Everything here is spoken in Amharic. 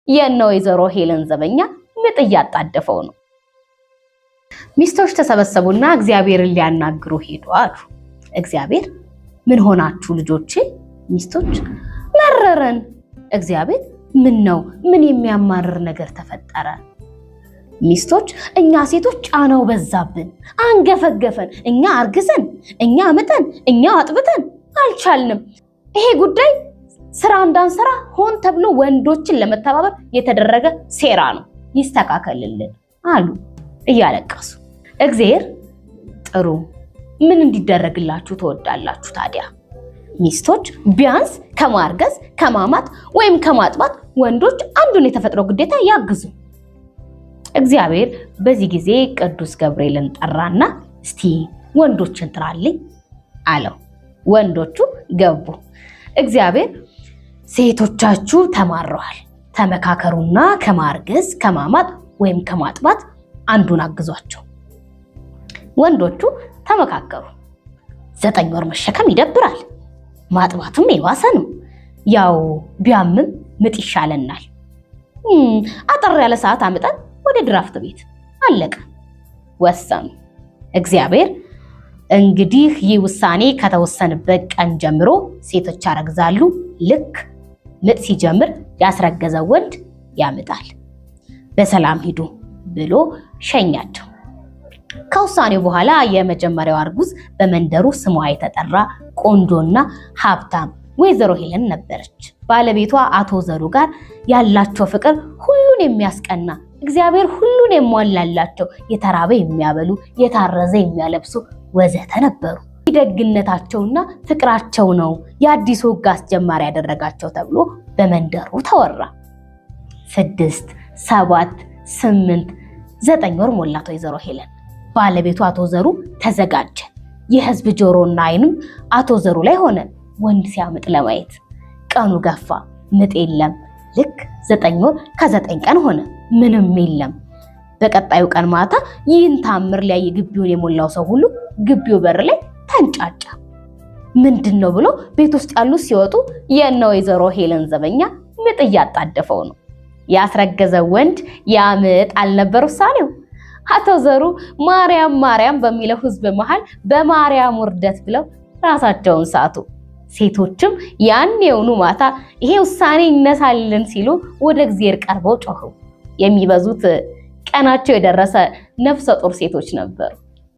የነ ወይዘሮ ሄለን ዘበኛ ምጥ እያጣደፈው ነው። ሚስቶች ተሰበሰቡና እግዚአብሔርን ሊያናግሩ ሄዱ አሉ። እግዚአብሔር ምን ሆናችሁ ልጆቼ? ሚስቶች መረረን። እግዚአብሔር ምን ነው? ምን የሚያማርር ነገር ተፈጠረ? ሚስቶች እኛ ሴቶች ጫናው በዛብን፣ አንገፈገፈን። እኛ አርግዘን፣ እኛ አምጠን፣ እኛ አጥብተን አልቻልንም። ይሄ ጉዳይ ስራ እንዳንሰራ ሆን ተብሎ ወንዶችን ለመተባበር የተደረገ ሴራ ነው፣ ይስተካከልልን አሉ እያለቀሱ። እግዚአብሔር ጥሩ፣ ምን እንዲደረግላችሁ ተወዳላችሁ ታዲያ? ሚስቶች ቢያንስ ከማርገዝ ከማማት ወይም ከማጥባት ወንዶች አንዱን የተፈጥሮ ግዴታ ያግዙ። እግዚአብሔር በዚህ ጊዜ ቅዱስ ገብርኤልን ጠራና እስቲ ወንዶችን ጥራልኝ አለው። ወንዶቹ ገቡ። እግዚአብሔር ሴቶቻችሁ ተማረዋል፣ ተመካከሩና ከማርገዝ ከማማት ወይም ከማጥባት አንዱን አግዟቸው። ወንዶቹ ተመካከሩ። 9 ወር መሸከም ይደብራል፣ ማጥባትም የባሰ ነው። ያው ቢያምም ምጥ ይሻለናል። አጠር ያለ ሰዓት አምጠን ወደ ድራፍት ቤት አለቀ ወሰኑ። እግዚአብሔር እንግዲህ ይህ ውሳኔ ከተወሰነበት ቀን ጀምሮ ሴቶች ያረግዛሉ። ልክ ምጥ ሲጀምር ያስረገዘ ወንድ ያምጣል። በሰላም ሂዱ ብሎ ሸኛቸው። ከውሳኔው በኋላ የመጀመሪያው አርጉዝ በመንደሩ ስሟ የተጠራ ቆንጆና ሀብታም ወይዘሮ ሄለን ነበረች። ባለቤቷ አቶ ዘሩ ጋር ያላቸው ፍቅር ሁሉን የሚያስቀና፣ እግዚአብሔር ሁሉን የሟላላቸው፣ የተራበ የሚያበሉ፣ የታረዘ የሚያለብሱ ወዘተ ነበሩ። ደግነታቸውና ፍቅራቸው ነው የአዲስ ወግ አስጀማሪ ያደረጋቸው ተብሎ በመንደሩ ተወራ። 6 7 8 9 ወር ሞላት ወይዘሮ ሄለን። ባለቤቱ አቶ ዘሩ ተዘጋጀ። የህዝብ ጆሮና አይንም አቶ ዘሩ ላይ ሆነ ወንድ ሲያምጥ ለማየት። ቀኑ ገፋ፣ ምጥ የለም። ልክ 9 ወር ከ9 ቀን ሆነ፣ ምንም የለም። በቀጣዩ ቀን ማታ ይህን ታምር ላይ ግቢውን የሞላው ሰው ሁሉ ግቢው በር ላይ ተንጫጫ። ምንድነው ብሎ ቤት ውስጥ ያሉት ሲወጡ የነ ወይዘሮ ሄለን ዘበኛ ምጥ እያጣደፈው ነው። ያስረገዘ ወንድ ያምጥ አልነበር ውሳኔው። አቶ ዘሩ ማርያም ማርያም በሚለው ህዝብ መሃል በማርያም ውርደት ብለው ራሳቸውን ሳቱ። ሴቶችም ያኔውኑ ማታ ይሄ ውሳኔ ይነሳልን ሲሉ ወደ እግዚአብሔር ቀርበው ጮሁ። የሚበዙት ቀናቸው የደረሰ ነፍሰ ጡር ሴቶች ነበሩ።